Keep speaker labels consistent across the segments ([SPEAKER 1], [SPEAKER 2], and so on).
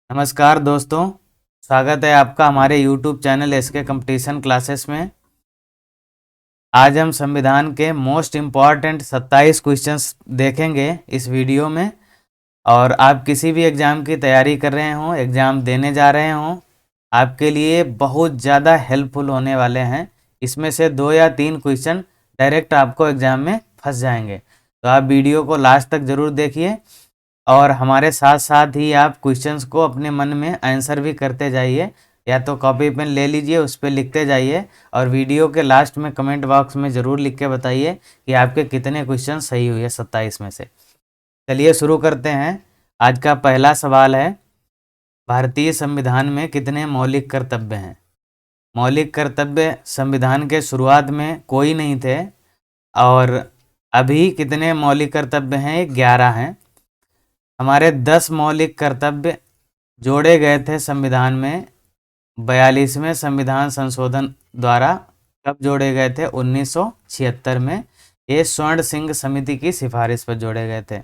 [SPEAKER 1] नमस्कार दोस्तों, स्वागत है आपका हमारे YouTube channel SK competition classes में। आज हम संविधान के मोस्ट इम्पॉर्टेंट 27 क्वेश्चंस देखेंगे इस वीडियो में। और आप किसी भी एग्ज़ाम की तैयारी कर रहे हों, एग्ज़ाम देने जा रहे हों, आपके लिए बहुत ज़्यादा हेल्पफुल होने वाले हैं। इसमें से 2 या 3 क्वेश्चन डायरेक्ट आपको एग्ज़ाम में फंस जाएंगे, तो आप वीडियो को लास्ट तक ज़रूर देखिए और हमारे साथ साथ ही आप क्वेश्चंस को अपने मन में आंसर भी करते जाइए। या तो कॉपी पेन ले लीजिए, उस पर लिखते जाइए और वीडियो के लास्ट में कमेंट बॉक्स में ज़रूर लिख के बताइए कि आपके कितने क्वेश्चन सही हुए 27 में से। चलिए शुरू करते हैं। आज का पहला सवाल है, भारतीय संविधान में कितने मौलिक कर्तव्य हैं? मौलिक कर्तव्य संविधान के शुरुआत में कोई नहीं थे और अभी कितने मौलिक कर्तव्य हैं? 11 हैं। हमारे 10 मौलिक कर्तव्य जोड़े गए थे संविधान में 42वें संविधान संशोधन द्वारा। कब जोड़े गए थे? 1976 में। ये स्वर्ण सिंह समिति की सिफारिश पर जोड़े गए थे।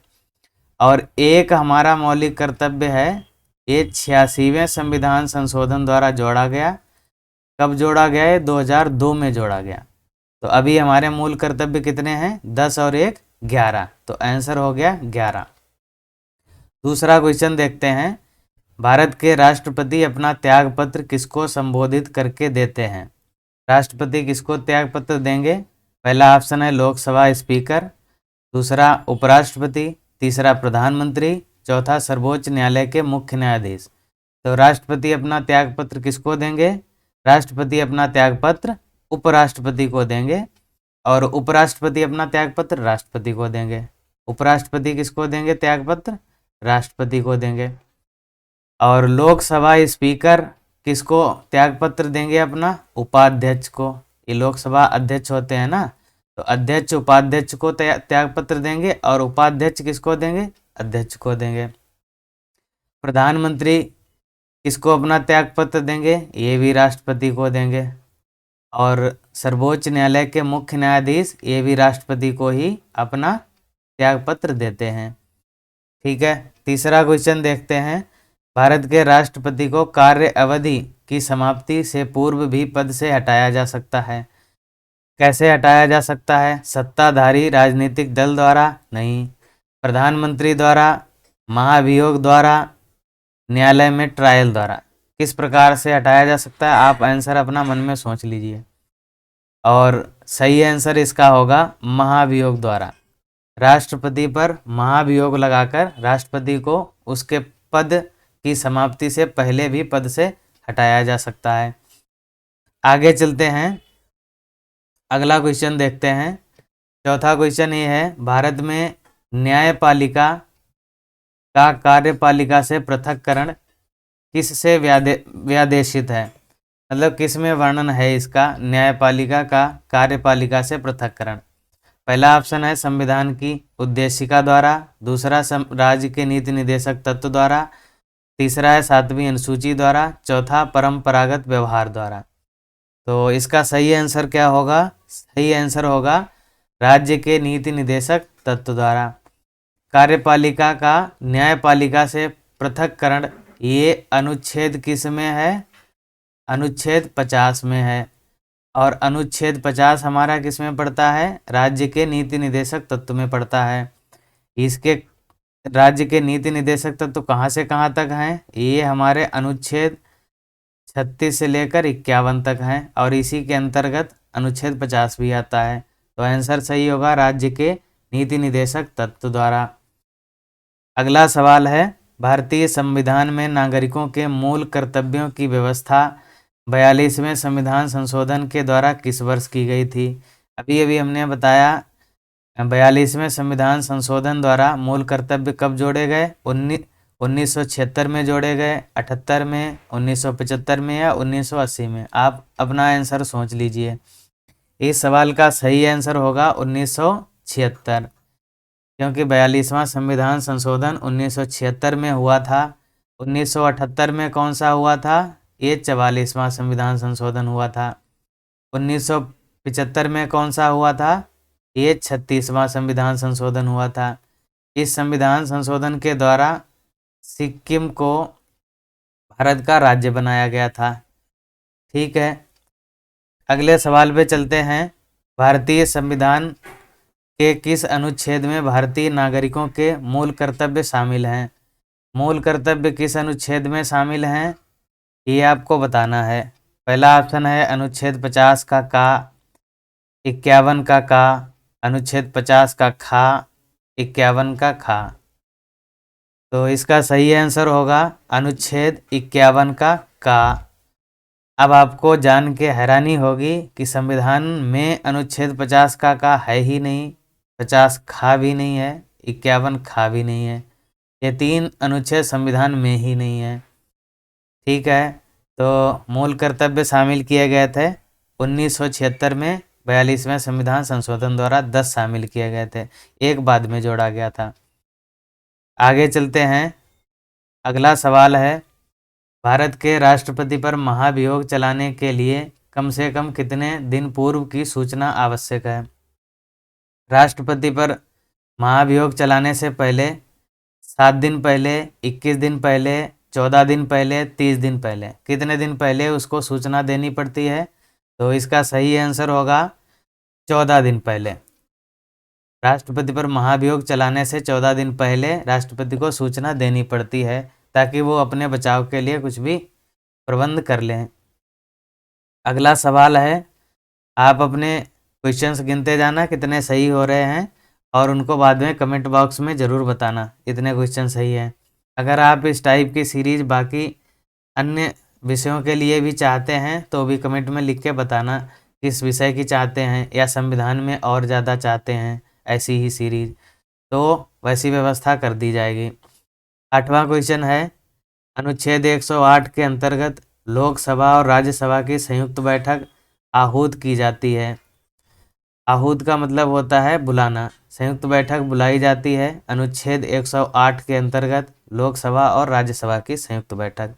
[SPEAKER 1] और एक हमारा मौलिक कर्तव्य है, ये 86वें संविधान संशोधन द्वारा जोड़ा गया। कब जोड़ा गया है? 2002 में जोड़ा गया। तो अभी हमारे मूल कर्तव्य कितने हैं? 10 और 1 11। तो आंसर हो गया 11। दूसरा क्वेश्चन देखते हैं, भारत के राष्ट्रपति अपना त्याग पत्र किसको संबोधित करके देते हैं? राष्ट्रपति किसको त्याग पत्र देंगे? पहला ऑप्शन है लोकसभा स्पीकर, दूसरा उपराष्ट्रपति, तीसरा प्रधानमंत्री, चौथा सर्वोच्च न्यायालय के मुख्य न्यायाधीश। तो राष्ट्रपति अपना त्याग पत्र किसको देंगे? राष्ट्रपति अपना त्याग पत्र उपराष्ट्रपति को देंगे और उपराष्ट्रपति अपना त्याग पत्र राष्ट्रपति को देंगे। उपराष्ट्रपति किसको देंगे त्याग पत्र? राष्ट्रपति को देंगे। और लोकसभा स्पीकर किसको त्याग पत्र देंगे? अपना उपाध्यक्ष को। ये लोकसभा अध्यक्ष होते हैं ना, तो अध्यक्ष उपाध्यक्ष को त्याग पत्र देंगे और उपाध्यक्ष किसको देंगे? अध्यक्ष को देंगे। प्रधानमंत्री किसको अपना त्याग पत्र देंगे? ये भी राष्ट्रपति को देंगे। और सर्वोच्च न्यायालय के मुख्य न्यायाधीश ये भी राष्ट्रपति को ही अपना त्याग पत्र देते हैं। ठीक है, तीसरा क्वेश्चन देखते हैं, भारत के राष्ट्रपति को कार्य अवधि की समाप्ति से पूर्व भी पद से हटाया जा सकता है। कैसे हटाया जा सकता है? सत्ताधारी राजनीतिक दल द्वारा? नहीं। प्रधानमंत्री द्वारा? महाभियोग द्वारा? न्यायालय में ट्रायल द्वारा? किस प्रकार से हटाया जा सकता है? आप आंसर अपना मन में सोच लीजिए और सही आंसर इसका होगा महाभियोग द्वारा। राष्ट्रपति पर महाभियोग लगाकर राष्ट्रपति को उसके पद की समाप्ति से पहले भी पद से हटाया जा सकता है। आगे चलते हैं, अगला क्वेश्चन देखते हैं। चौथा क्वेश्चन ये है, भारत में न्यायपालिका का कार्यपालिका से पृथक्करण किससे व्यादेशित है? मतलब किस में वर्णन है इसका? न्यायपालिका का कार्यपालिका से पृथक्करण। पहला ऑप्शन है संविधान की उद्देशिका द्वारा, दूसरा राज्य के नीति निदेशक तत्व द्वारा, तीसरा है 7वीं अनुसूची द्वारा, चौथा परंपरागत व्यवहार द्वारा। तो इसका सही आंसर क्या होगा? सही आंसर होगा राज्य के नीति निदेशक तत्व द्वारा। कार्यपालिका का न्यायपालिका से पृथक्करण ये अनुच्छेद किस में है? अनुच्छेद 50 में है। और अनुच्छेद 50 हमारा किस में पड़ता है? राज्य के नीति निदेशक तत्व में पड़ता है। इसके राज्य के नीति निदेशक तत्व कहाँ से कहाँ तक हैं? ये हमारे अनुच्छेद 36 से लेकर 51 तक हैं और इसी के अंतर्गत अनुच्छेद 50 भी आता है। तो आंसर सही होगा राज्य के नीति निदेशक तत्व द्वारा। अगला सवाल है, भारतीय संविधान में नागरिकों के मूल कर्तव्यों की व्यवस्था 42वें संविधान संशोधन के द्वारा किस वर्ष की गई थी? अभी अभी हमने बताया 42वें संविधान संशोधन द्वारा मूल कर्तव्य कब जोड़े गए? 1976 में जोड़े गए, 78 में, 1975 में या 1980 में? आप अपना आंसर सोच लीजिए। इस सवाल का सही आंसर होगा 1976, क्योंकि 42वां संविधान संशोधन 1976 में हुआ था। 1978 में कौन सा हुआ था? ये 44वां संविधान संशोधन हुआ था। 1975 में कौन सा हुआ था? ये 36वां संविधान संशोधन हुआ था। इस संविधान संशोधन के द्वारा सिक्किम को भारत का राज्य बनाया गया था। ठीक है, अगले सवाल पे चलते हैं। भारतीय संविधान के किस अनुच्छेद में भारतीय नागरिकों के मूल कर्तव्य शामिल हैं? मूल कर्तव्य किस अनुच्छेद में शामिल हैं, ये आपको बताना है। पहला ऑप्शन है अनुच्छेद 50 का, 51 का, अनुच्छेद 50 का खा, 51 का खा। तो इसका सही आंसर होगा अनुच्छेद 51 का। अब आपको जान के हैरानी होगी कि संविधान में अनुच्छेद 50 का है ही नहीं, 50 खा भी नहीं है, 51 खा भी नहीं है। ये 3 अनुच्छेद संविधान में ही नहीं है। ठीक है, तो मूल कर्तव्य शामिल किए गए थे 1976 में, 42वें संविधान संशोधन द्वारा 10 शामिल किए गए थे, एक बाद में जोड़ा गया था। आगे चलते हैं। अगला सवाल है, भारत के राष्ट्रपति पर महाभियोग चलाने के लिए कम से कम कितने दिन पूर्व की सूचना आवश्यक है? राष्ट्रपति पर महाभियोग चलाने से पहले 7 दिन पहले, 21 दिन पहले, 14 दिन पहले, 30 दिन पहले, कितने दिन पहले उसको सूचना देनी पड़ती है? तो इसका सही आंसर होगा 14 दिन पहले। राष्ट्रपति पर महाभियोग चलाने से 14 दिन पहले राष्ट्रपति को सूचना देनी पड़ती है, ताकि वो अपने बचाव के लिए कुछ भी प्रबंध कर लें। अगला सवाल है, आप अपने क्वेश्चंस गिनते जाना कितने सही हो रहे हैं, और उनको बाद में कमेंट बॉक्स में ज़रूर बताना इतने क्वेश्चन सही हैं। अगर आप इस टाइप की सीरीज बाकी अन्य विषयों के लिए भी चाहते हैं तो भी कमेंट में लिख के बताना किस विषय की चाहते हैं, या संविधान में और ज़्यादा चाहते हैं ऐसी ही सीरीज, तो वैसी व्यवस्था कर दी जाएगी। 8वां क्वेश्चन है, अनुच्छेद 108 के अंतर्गत लोकसभा और राज्यसभा की संयुक्त बैठक आहूत की जाती है। आहूत का मतलब होता है बुलाना। संयुक्त बैठक बुलाई जाती है अनुच्छेद 108 के अंतर्गत लोकसभा और राज्यसभा की संयुक्त बैठक।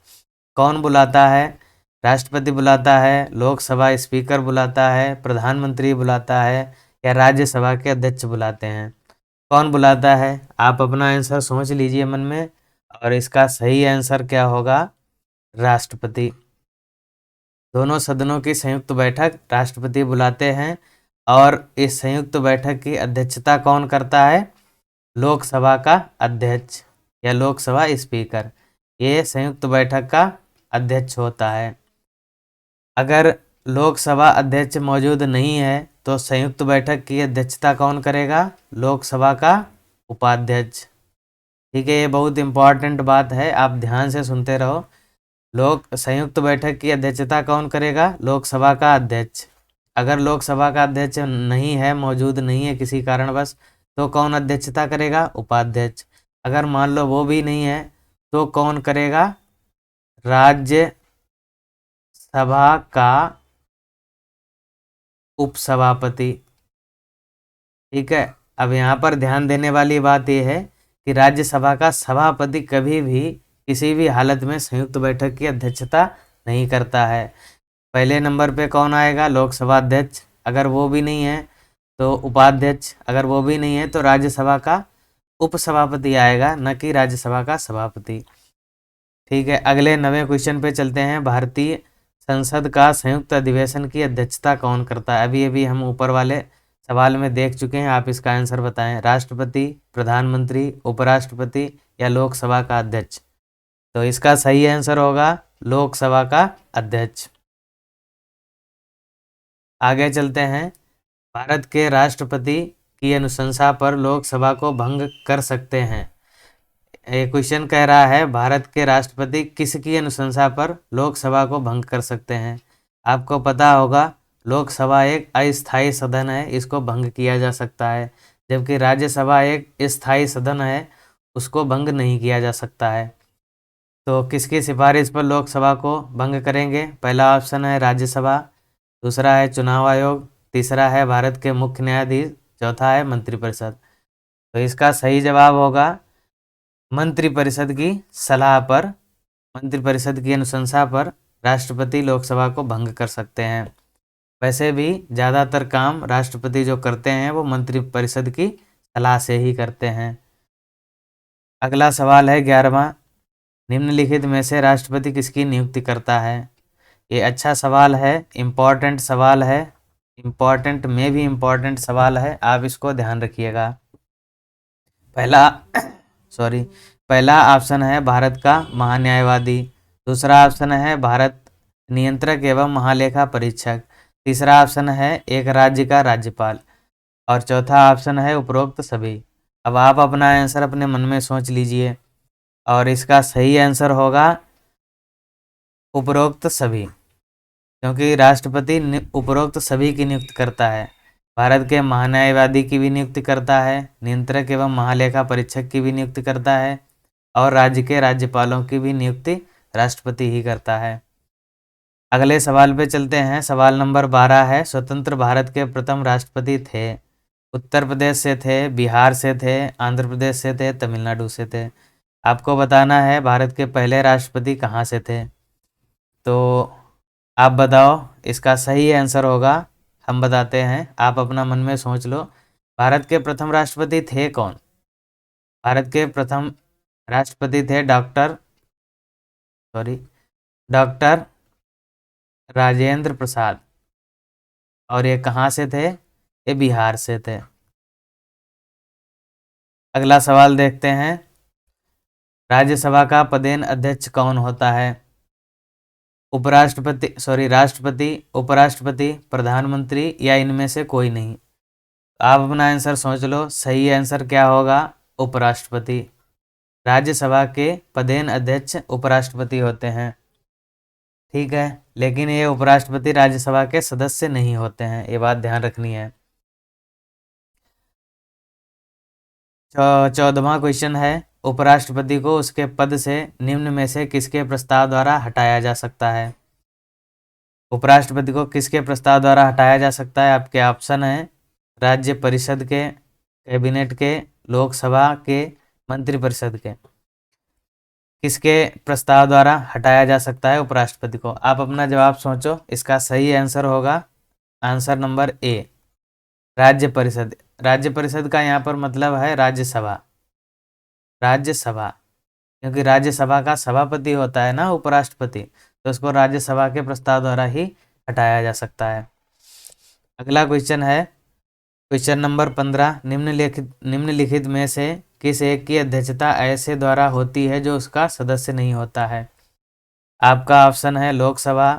[SPEAKER 1] कौन बुलाता है? राष्ट्रपति बुलाता है, लोकसभा स्पीकर बुलाता है, प्रधानमंत्री बुलाता है, या राज्यसभा के अध्यक्ष बुलाते हैं? कौन बुलाता है? आप अपना आंसर सोच लीजिए मन में, और इसका सही आंसर क्या होगा? राष्ट्रपति। दोनों सदनों की संयुक्त बैठक राष्ट्रपति बुलाते हैं, और इस संयुक्त बैठक की अध्यक्षता कौन करता है? लोकसभा का अध्यक्ष या लोकसभा स्पीकर, ये संयुक्त बैठक का अध्यक्ष होता है। अगर लोकसभा अध्यक्ष मौजूद नहीं है तो संयुक्त बैठक की अध्यक्षता कौन करेगा? लोकसभा का उपाध्यक्ष। ठीक है, ये बहुत इम्पॉर्टेंट बात है, आप ध्यान से सुनते रहो। संयुक्त बैठक की अध्यक्षता कौन करेगा? लोकसभा का अध्यक्ष। अगर लोकसभा का अध्यक्ष नहीं है, मौजूद नहीं है किसी कारणवश, तो कौन अध्यक्षता करेगा? उपाध्यक्ष। अगर मान लो वो भी नहीं है तो कौन करेगा? राज्यसभा का उपसभापति। ठीक है, अब यहाँ पर ध्यान देने वाली बात यह है कि राज्यसभा का सभापति कभी भी किसी भी हालत में संयुक्त बैठक की अध्यक्षता नहीं करता है। पहले नंबर पे कौन आएगा? लोकसभा अध्यक्ष। अगर वो भी नहीं है तो उपाध्यक्ष। अगर वो भी नहीं है तो राज्यसभा का उपसभापति आएगा, न कि राज्यसभा का सभापति। ठीक है, अगले 9वें क्वेश्चन पे चलते हैं। भारतीय संसद का संयुक्त अधिवेशन की अध्यक्षता कौन करता है? अभी अभी हम ऊपर वाले सवाल में देख चुके हैं, आप इसका आंसर बताएं। राष्ट्रपति, प्रधानमंत्री, उपराष्ट्रपति, या लोकसभा का अध्यक्ष? तो इसका सही आंसर होगा लोकसभा का अध्यक्ष। आगे चलते हैं। भारत के राष्ट्रपति की अनुशंसा पर लोकसभा को भंग कर सकते हैं। ये क्वेश्चन कह रहा है भारत के राष्ट्रपति किसकी अनुशंसा पर लोकसभा को भंग कर सकते हैं? आपको पता होगा लोकसभा एक अस्थायी सदन है, इसको भंग किया जा सकता है, जबकि राज्यसभा एक स्थायी सदन है, उसको भंग नहीं किया जा सकता है। तो किसकी सिफारिश पर लोकसभा को भंग करेंगे? पहला ऑप्शन है राज्यसभा, दूसरा है चुनाव आयोग, तीसरा है भारत के मुख्य न्यायाधीश, चौथा है मंत्रिपरिषद। तो इसका सही जवाब होगा मंत्रिपरिषद की सलाह पर, मंत्रिपरिषद की अनुशंसा पर राष्ट्रपति लोकसभा को भंग कर सकते हैं। वैसे भी ज़्यादातर काम राष्ट्रपति जो करते हैं वो मंत्रिपरिषद की सलाह से ही करते हैं। अगला सवाल है 11वां। निम्नलिखित में से राष्ट्रपति किसकी नियुक्ति करता है? ये अच्छा सवाल है, इम्पॉर्टेंट सवाल है, इम्पॉर्टेंट में भी इम्पॉर्टेंट सवाल है, आप इसको ध्यान रखिएगा। पहला सॉरी पहला ऑप्शन है भारत का महान्यायवादी, दूसरा ऑप्शन है भारत नियंत्रक एवं महालेखा परीक्षक, तीसरा ऑप्शन है एक राज्य का राज्यपाल और चौथा ऑप्शन है उपरोक्त सभी। अब आप अपना आंसर अपने मन में सोच लीजिए और इसका सही आंसर होगा उपरोक्त सभी, क्योंकि राष्ट्रपति उपरोक्त सभी की नियुक्ति करता है। भारत के महान्यायवादी की भी नियुक्ति करता है, नियंत्रक एवं महालेखा परीक्षक की भी नियुक्ति करता है और राज्य के राज्यपालों की भी नियुक्ति राष्ट्रपति ही करता है। अगले सवाल पे चलते हैं। सवाल नंबर 12 है, स्वतंत्र भारत के प्रथम राष्ट्रपति थे? उत्तर प्रदेश से थे, बिहार से थे, आंध्र प्रदेश से थे, तमिलनाडु से थे। आपको बताना है भारत के पहले राष्ट्रपति कहाँ से थे। तो आप बताओ, इसका सही आंसर होगा, हम बताते हैं, आप अपना मन में सोच लो। भारत के प्रथम राष्ट्रपति थे कौन? भारत के प्रथम राष्ट्रपति थे डॉक्टर राजेंद्र प्रसाद और ये कहाँ से थे? ये बिहार से थे। अगला सवाल देखते हैं। राज्यसभा का पदेन अध्यक्ष कौन होता है? राष्ट्रपति, उपराष्ट्रपति, प्रधानमंत्री या इनमें से कोई नहीं? आप अपना आंसर सोच लो, सही आंसर क्या होगा? उपराष्ट्रपति। राज्यसभा के पदेन अध्यक्ष उपराष्ट्रपति होते हैं, ठीक है, लेकिन ये उपराष्ट्रपति राज्यसभा के सदस्य नहीं होते हैं, ये बात ध्यान रखनी है। 14वां क्वेश्चन है, उपराष्ट्रपति को उसके पद से निम्न में से किसके प्रस्ताव द्वारा हटाया जा सकता है? उपराष्ट्रपति को किसके प्रस्ताव द्वारा हटाया जा सकता है? आपके ऑप्शन है राज्य परिषद के, कैबिनेट के, लोकसभा के, मंत्रिपरिषद के। किसके प्रस्ताव द्वारा हटाया जा सकता है उपराष्ट्रपति को? आप अपना जवाब सोचो, इसका सही आंसर होगा आंसर नंबर ए, राज्य परिषद। राज्य परिषद का यहाँ पर मतलब है राज्यसभा, राज्यसभा, क्योंकि राज्यसभा का सभापति होता है ना उपराष्ट्रपति, तो उसको राज्यसभा के प्रस्ताव द्वारा ही हटाया जा सकता है। अगला क्वेश्चन है क्वेश्चन नंबर 15, निम्नलिखित में से किस एक की अध्यक्षता ऐसे द्वारा होती है जो उसका सदस्य नहीं होता है? आपका ऑप्शन है लोकसभा,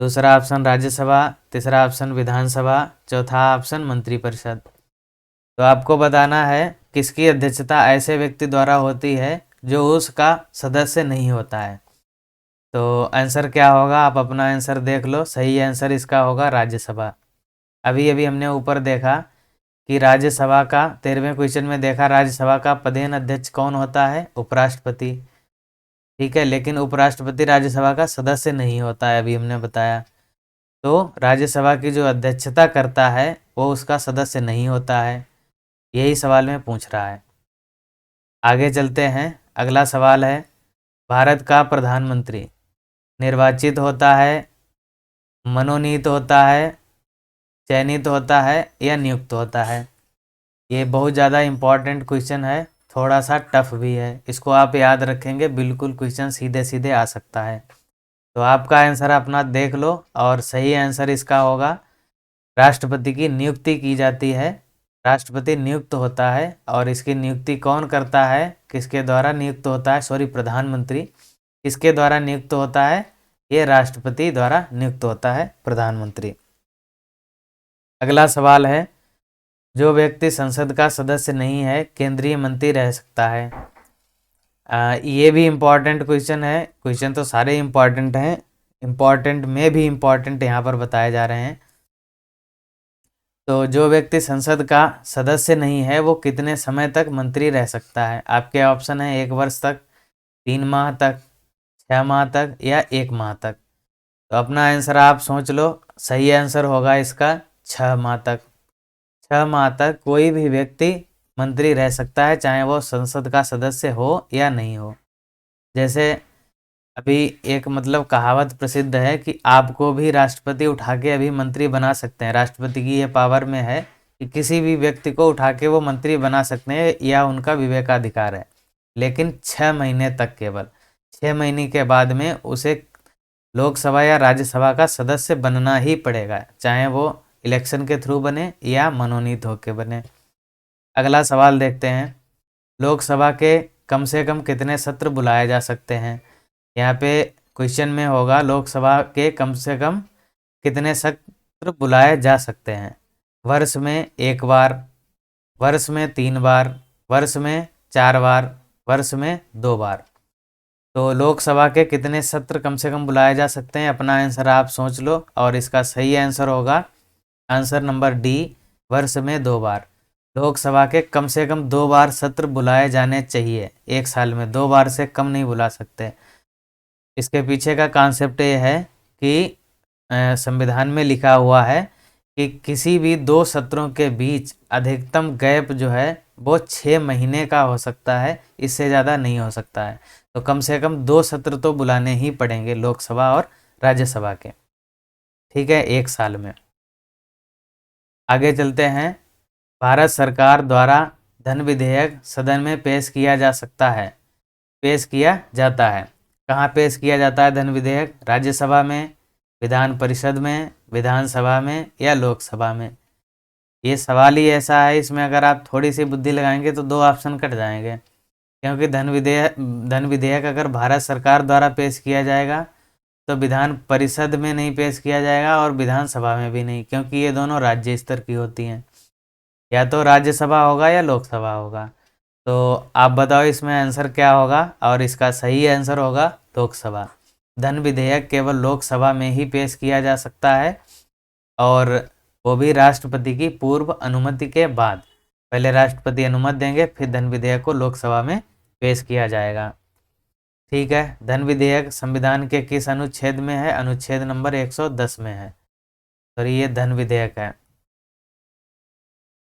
[SPEAKER 1] दूसरा ऑप्शन राज्यसभा, तीसरा ऑप्शन विधानसभा, चौथा ऑप्शन मंत्रिपरिषद। तो आपको बताना है किसकी अध्यक्षता ऐसे व्यक्ति द्वारा होती है जो उसका सदस्य नहीं होता है। तो आंसर क्या होगा? आप अपना आंसर देख लो, सही आंसर इसका होगा राज्यसभा। अभी अभी हमने ऊपर देखा कि राज्यसभा का 13वें क्वेश्चन में देखा, राज्यसभा का पदेन अध्यक्ष कौन होता है? उपराष्ट्रपति, ठीक है, लेकिन उपराष्ट्रपति राज्यसभा का सदस्य नहीं होता है, अभी हमने बताया। तो राज्यसभा की जो अध्यक्षता करता है वो उसका सदस्य नहीं होता है, यही सवाल में पूछ रहा है। आगे चलते हैं। अगला सवाल है, भारत का प्रधानमंत्री निर्वाचित होता है, मनोनीत होता है, चयनित होता है या नियुक्त होता है? ये बहुत ज़्यादा इम्पॉर्टेंट क्वेश्चन है, थोड़ा सा टफ भी है, इसको आप याद रखेंगे, बिल्कुल क्वेश्चन सीधे सीधे आ सकता है। तो आपका आंसर अपना देख लो और सही आंसर इसका होगा राष्ट्रपति की नियुक्ति की जाती है, राष्ट्रपति नियुक्त होता है। और इसकी नियुक्ति कौन करता है, किसके द्वारा नियुक्त होता है? प्रधानमंत्री किसके द्वारा नियुक्त होता है? ये राष्ट्रपति द्वारा नियुक्त होता है, प्रधानमंत्री। अगला सवाल है, जो व्यक्ति संसद का सदस्य नहीं है केंद्रीय मंत्री रह सकता है? ये भी इम्पॉर्टेंट क्वेश्चन है, क्वेश्चन तो सारे इम्पॉर्टेंट हैं, इम्पॉर्टेंट में भी इम्पॉर्टेंट यहाँ पर बताए जा रहे हैं। तो जो व्यक्ति संसद का सदस्य नहीं है वो कितने समय तक मंत्री रह सकता है? आपके ऑप्शन है 1 वर्ष तक, 3 माह तक, 6 माह तक या 1 माह तक। तो अपना आंसर आप सोच लो, सही आंसर होगा इसका 6 माह तक। 6 माह तक कोई भी व्यक्ति मंत्री रह सकता है, चाहे वो संसद का सदस्य हो या नहीं हो। जैसे अभी एक मतलब कहावत प्रसिद्ध है कि आपको भी राष्ट्रपति उठा के अभी मंत्री बना सकते हैं, राष्ट्रपति की ये पावर में है कि किसी भी व्यक्ति को उठा के वो मंत्री बना सकते हैं, या उनका विवेकाधिकार है, लेकिन 6 महीने तक केवल। 6 महीने के बाद में उसे लोकसभा या राज्यसभा का सदस्य बनना ही पड़ेगा, चाहे वो इलेक्शन के थ्रू बने या मनोनीत होके बने। अगला सवाल देखते हैं, लोकसभा के कम से कम कितने सत्र बुलाए जा सकते हैं। यहाँ पे क्वेश्चन में होगा लोकसभा के कम से कम कितने सत्र बुलाए जा सकते हैं। वर्ष में 1 बार, वर्ष में 3 बार, वर्ष में 4 बार, वर्ष में 2 बार। तो लोकसभा के कितने सत्र कम से कम बुलाए जा सकते हैं, अपना आंसर आप सोच लो, और इसका सही आंसर होगा आंसर नंबर डी, वर्ष में 2 बार। लोकसभा के कम से कम 2 बार सत्र बुलाए जाने चाहिए, एक साल में 2 बार से कम नहीं बुला सकते। इसके पीछे का कॉन्सेप्ट ये है कि संविधान में लिखा हुआ है कि किसी भी 2 सत्रों के बीच अधिकतम गैप जो है वो 6 महीने का हो सकता है, इससे ज़्यादा नहीं हो सकता है। तो कम से कम 2 सत्र तो बुलाने ही पड़ेंगे लोकसभा और राज्यसभा के, ठीक है, एक साल में। आगे चलते हैं, भारत सरकार द्वारा धन विधेयक सदन में पेश किया जा सकता है, पेश किया जाता है। कहाँ पेश किया जाता है धन विधेयक? राज्यसभा में, विधान परिषद में, विधानसभा में या लोकसभा में? ये सवाल ही ऐसा है, इसमें अगर आप थोड़ी सी बुद्धि लगाएंगे तो 2 ऑप्शन कट जाएंगे, क्योंकि धन विधेयक अगर भारत सरकार द्वारा पेश किया जाएगा तो विधान परिषद में नहीं पेश किया जाएगा और विधानसभा में भी नहीं, क्योंकि ये दोनों राज्य स्तर की होती हैं। या तो राज्यसभा होगा या लोकसभा होगा। तो आप बताओ इसमें आंसर क्या होगा, और इसका सही आंसर होगा लोकसभा। धन विधेयक केवल लोकसभा में ही पेश किया जा सकता है, और वो भी राष्ट्रपति की पूर्व अनुमति के बाद। पहले राष्ट्रपति अनुमति देंगे, फिर धन विधेयक को लोकसभा में पेश किया जाएगा, ठीक है। धन विधेयक संविधान के किस अनुच्छेद में है? अनुच्छेद नंबर 110 में है। तो ये धन विधेयक है,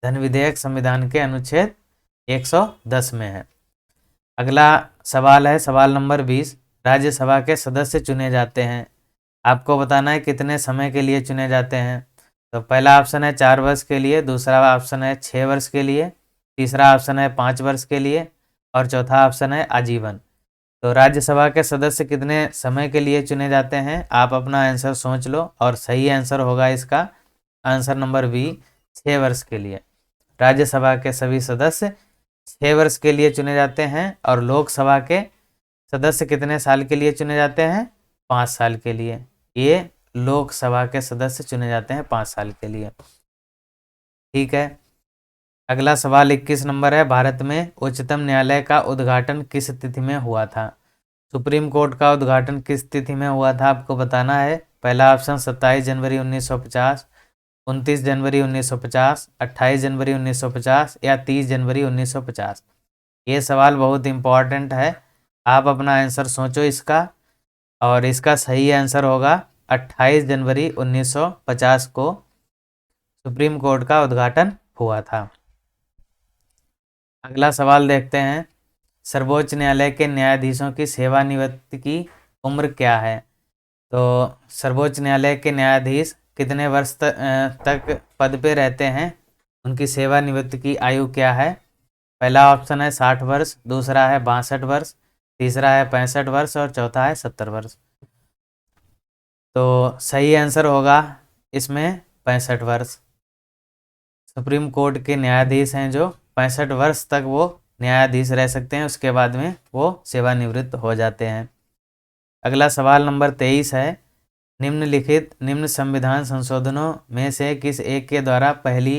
[SPEAKER 1] धन विधेयक संविधान के अनुच्छेद 110 में है। अगला सवाल है सवाल नंबर 20, राज्यसभा के सदस्य चुने जाते हैं, आपको बताना है कितने समय के लिए चुने जाते हैं। तो पहला ऑप्शन है 4 वर्ष के लिए, दूसरा ऑप्शन है 6 वर्ष के लिए, तीसरा ऑप्शन है 5 वर्ष के लिए, और चौथा ऑप्शन है आजीवन। तो राज्यसभा के सदस्य कितने समय के लिए चुने जाते हैं, आप अपना आंसर सोच लो, और सही आंसर होगा इसका आंसर नंबर बी, 6 वर्ष के लिए। राज्यसभा के सभी सदस्य 6 वर्ष के लिए चुने जाते हैं, और लोकसभा के सदस्य कितने साल के लिए चुने जाते हैं? 5 साल के लिए। ये लोकसभा के सदस्य चुने जाते हैं 5 साल के लिए, ठीक है। अगला सवाल 21 नंबर है, भारत में उच्चतम न्यायालय का उद्घाटन किस तिथि में हुआ था? सुप्रीम कोर्ट का उद्घाटन किस तिथि में हुआ था, आपको बताना है। पहला ऑप्शन 27 जनवरी 1950, 29 जनवरी 1950, 28 जनवरी 1950 या 30 जनवरी 1950। ये सवाल बहुत इम्पॉर्टेंट है, आप अपना आंसर सोचो इसका, और इसका सही आंसर होगा 28 जनवरी 1950 को सुप्रीम कोर्ट का उद्घाटन हुआ था। अगला सवाल देखते हैं, सर्वोच्च न्यायालय के न्यायाधीशों की सेवानिवृत्ति की उम्र क्या है? तो सर्वोच्च न्यायालय के न्यायाधीश कितने वर्ष तक पद पे रहते हैं, उनकी सेवानिवृत्ति की आयु क्या है? पहला ऑप्शन है 60 वर्ष, दूसरा है 62 वर्ष, तीसरा है 65 वर्ष और चौथा है 70 वर्ष। तो सही आंसर होगा इसमें 65 वर्ष। सुप्रीम कोर्ट के न्यायाधीश हैं जो 65 वर्ष तक वो न्यायाधीश रह सकते हैं, उसके बाद में वो सेवानिवृत्त हो जाते हैं। अगला सवाल नंबर 23 है, निम्न संविधान संशोधनों में से किस एक के द्वारा पहली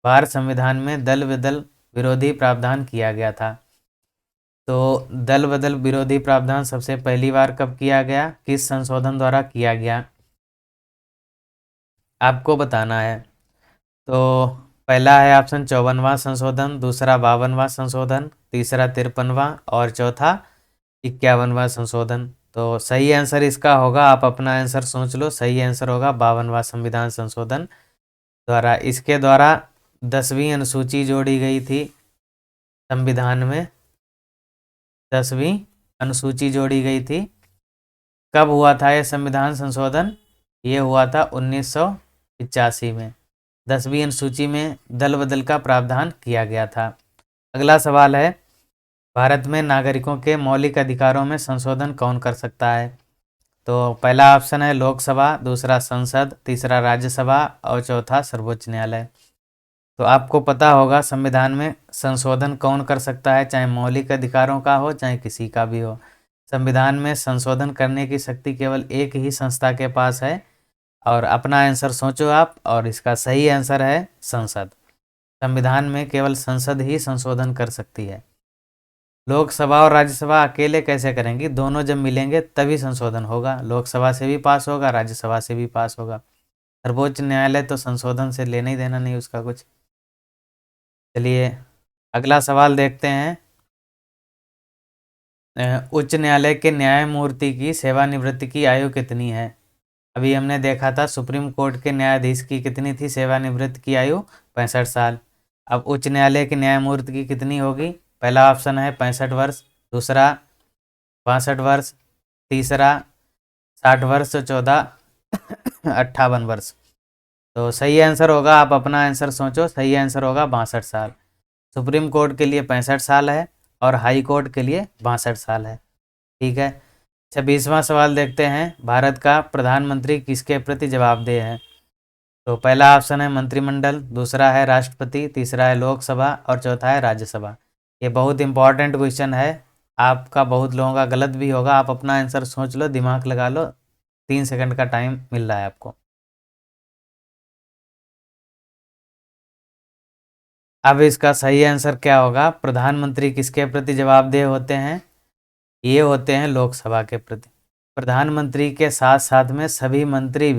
[SPEAKER 1] बार संविधान में दल बदल विरोधी प्रावधान किया गया था? तो दल बदल विरोधी प्रावधान सबसे पहली बार कब किया गया, किस संशोधन द्वारा किया गया, आपको बताना है। तो पहला है ऑप्शन 54वां संशोधन, दूसरा 52वां संशोधन, तीसरा 53वां और चौथा 51वां संशोधन। तो सही आंसर इसका होगा, आप अपना आंसर सोच लो, सही आंसर होगा 52वां संविधान संशोधन द्वारा। इसके द्वारा 10वीं अनुसूची जोड़ी गई थी संविधान में, 10वीं अनुसूची जोड़ी गई थी। कब हुआ था यह संविधान संशोधन? ये हुआ था 1985 में, 10वीं अनुसूची में दल बदल का प्रावधान किया गया था। अगला सवाल है, भारत में नागरिकों के मौलिक अधिकारों में संशोधन कौन कर सकता है? तो पहला ऑप्शन है लोकसभा, दूसरा संसद, तीसरा राज्यसभा और चौथा सर्वोच्च न्यायालय। तो आपको पता होगा संविधान में संशोधन कौन कर सकता है, चाहे मौलिक अधिकारों का हो चाहे किसी का भी हो। संविधान में संशोधन करने की शक्ति केवल एक ही संस्था के पास है, और अपना आंसर सोचो आप, और इसका सही आंसर है संसद। संविधान में केवल संसद ही संशोधन कर सकती है। लोकसभा और राज्यसभा अकेले कैसे करेंगी? दोनों जब मिलेंगे तभी संशोधन होगा। लोकसभा से भी पास होगा, राज्यसभा से भी पास होगा। सर्वोच्च न्यायालय तो संशोधन से लेना ही देना नहीं उसका कुछ। चलिए अगला सवाल देखते हैं। उच्च न्यायालय के न्यायमूर्ति की सेवानिवृत्ति की आयु कितनी है? अभी हमने देखा था सुप्रीम कोर्ट के न्यायाधीश की कितनी थी सेवानिवृत्ति की आयु? 65 साल। अब उच्च न्यायालय के न्यायमूर्ति की कितनी होगी? पहला ऑप्शन है 65 वर्ष, दूसरा 62 वर्ष, तीसरा 60 वर्ष, चौथा 58 वर्ष। तो सही आंसर होगा, आप अपना आंसर सोचो, सही आंसर होगा 62 साल। सुप्रीम कोर्ट के लिए 65 साल है और हाई कोर्ट के लिए 62 साल है। ठीक है। 26वां सवाल देखते हैं। भारत का प्रधानमंत्री किसके प्रति जवाबदेह है? तो पहला ऑप्शन है मंत्रिमंडल, दूसरा है राष्ट्रपति, तीसरा है लोकसभा और चौथा है राज्यसभा। ये बहुत इंपॉर्टेंट क्वेश्चन है, आपका बहुत लोगों का गलत भी होगा। आप अपना आंसर सोच लो, दिमाग लगा लो, 3 सेकंड का टाइम मिल रहा है आपको। अब इसका सही आंसर क्या होगा? प्रधानमंत्री किसके प्रति जवाबदेह होते हैं? ये होते हैं लोकसभा के प्रति। प्रधानमंत्री के साथ साथ में सभी मंत्री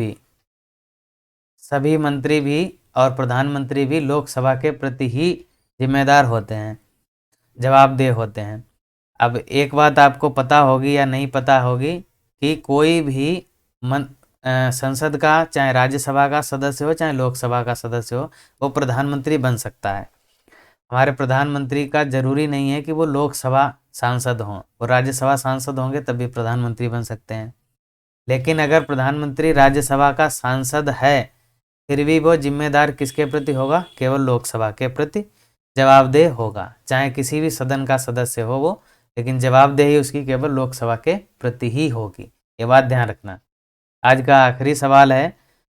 [SPEAKER 1] भी और प्रधानमंत्री भी लोकसभा के प्रति ही जिम्मेदार होते हैं, जवाबदेह होते हैं। अब एक बात आपको पता होगी या नहीं पता होगी कि कोई भी संसद का, चाहे राज्यसभा का सदस्य हो चाहे लोकसभा का सदस्य हो, वो प्रधानमंत्री बन सकता है। हमारे प्रधानमंत्री का जरूरी नहीं है कि वो लोकसभा सांसद हों, वो राज्यसभा सांसद होंगे तभी प्रधानमंत्री बन सकते हैं। लेकिन अगर प्रधानमंत्री राज्यसभा का सांसद है, फिर भी वो जिम्मेदार किसके प्रति होगा? केवल लोकसभा के प्रति जवाबदेह होगा, चाहे किसी भी सदन का सदस्य हो वो, लेकिन जवाबदेही उसकी केवल लोकसभा के प्रति ही होगी। ये बात ध्यान रखना। आज का आखिरी सवाल है,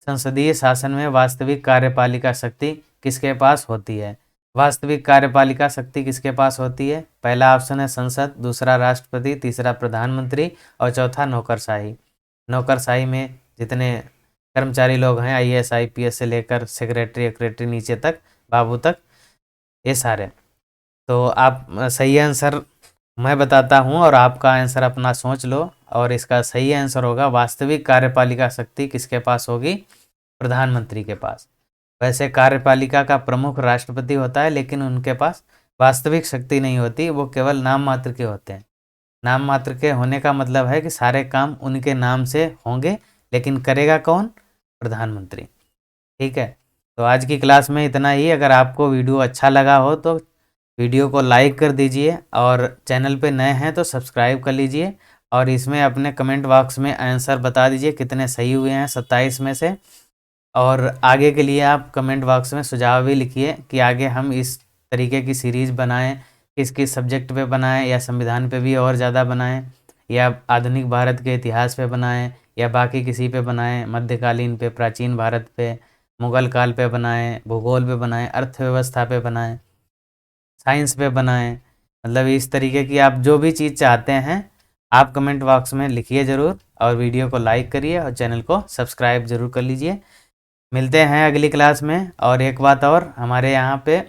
[SPEAKER 1] संसदीय शासन में वास्तविक कार्यपालिका शक्ति किसके पास होती है? वास्तविक कार्यपालिका शक्ति किसके पास होती है? पहला ऑप्शन है संसद, दूसरा राष्ट्रपति, तीसरा प्रधानमंत्री और चौथा नौकरशाही। नौकरशाही में जितने कर्मचारी लोग हैं, IAS IPS से लेकर सेक्रेटरी नीचे तक, बाबू तक, ये सारे। तो आप सही आंसर मैं बताता हूँ और आपका आंसर अपना सोच लो, और इसका सही आंसर होगा वास्तविक कार्यपालिका शक्ति किसके पास होगी? प्रधानमंत्री के पास। वैसे कार्यपालिका का प्रमुख राष्ट्रपति होता है, लेकिन उनके पास वास्तविक शक्ति नहीं होती, वो केवल नाम मात्र के होते हैं। नाम मात्र के होने का मतलब है कि सारे काम उनके नाम से होंगे, लेकिन करेगा कौन? प्रधानमंत्री। ठीक है। तो आज की क्लास में इतना ही। अगर आपको वीडियो अच्छा लगा हो तो वीडियो को लाइक कर दीजिए, और चैनल पे नए हैं तो सब्सक्राइब कर लीजिए, और इसमें अपने कमेंट बॉक्स में आंसर बता दीजिए कितने सही हुए हैं 27 में से। और आगे के लिए आप कमेंट बॉक्स में सुझाव भी लिखिए कि आगे हम इस तरीके की सीरीज़ बनाएं, किस किस सब्जेक्ट पे बनाएं, या संविधान पे भी और ज़्यादा बनाएं, या आधुनिक भारत के इतिहास पे बनाएं, या बाकी किसी पे बनाएं, मध्यकालीन पे, प्राचीन भारत पे, मुगल काल पे बनाएं, भूगोल पे बनाएं, अर्थव्यवस्था पे बनाएं, साइंस पे बनाएं। मतलब इस तरीके की आप जो भी चीज़ चाहते हैं आप कमेंट बॉक्स में लिखिए ज़रूर, और वीडियो को लाइक करिए और चैनल को सब्सक्राइब ज़रूर कर लीजिए। मिलते हैं अगली क्लास में। और एक बात और, हमारे यहाँ पे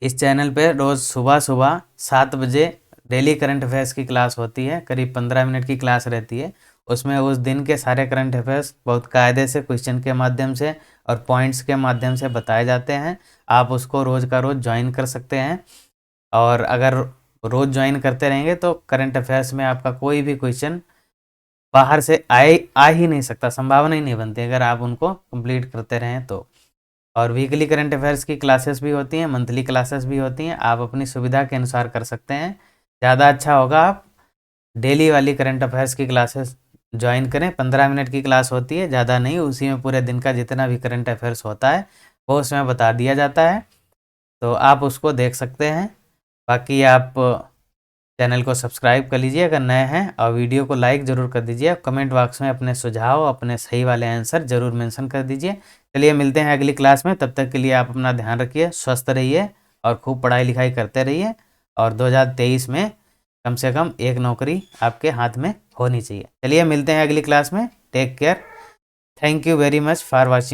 [SPEAKER 1] इस चैनल पे रोज़ सुबह सुबह 7 बजे डेली करंट अफेयर्स की क्लास होती है, करीब 15 मिनट की क्लास रहती है। उसमें उस दिन के सारे करंट अफेयर्स बहुत कायदे से क्वेश्चन के माध्यम से और पॉइंट्स के माध्यम से बताए जाते हैं। आप उसको रोज़ का रोज़ ज्वाइन कर सकते हैं, और अगर रोज़ ज्वाइन करते रहेंगे तो करंट अफेयर्स में आपका कोई भी क्वेश्चन बाहर से आ ही नहीं सकता, संभावना ही नहीं बनती अगर आप उनको कंप्लीट करते रहें तो। और वीकली करंट अफेयर्स की क्लासेस भी होती हैं, मंथली क्लासेस भी होती हैं, आप अपनी सुविधा के अनुसार कर सकते हैं। ज़्यादा अच्छा होगा आप डेली वाली करंट अफेयर्स की क्लासेस ज्वाइन करें। 15 मिनट की क्लास होती है, ज़्यादा नहीं, उसी में पूरे दिन का जितना भी करंट अफेयर्स होता है वो उसमें बता दिया जाता है, तो आप उसको देख सकते हैं। बाकी आप चैनल को सब्सक्राइब कर लीजिए अगर नए हैं, और वीडियो को लाइक ज़रूर कर दीजिए। कमेंट बॉक्स में अपने सुझाव, अपने सही वाले आंसर ज़रूर मेंशन कर दीजिए। चलिए मिलते हैं अगली क्लास में, तब तक के लिए आप अपना ध्यान रखिए, स्वस्थ रहिए और खूब पढ़ाई लिखाई करते रहिए, और 2023 में कम से कम एक नौकरी आपके हाथ में होनी चाहिए। चलिए मिलते हैं अगली क्लास में। Take care. Thank you very much for watching.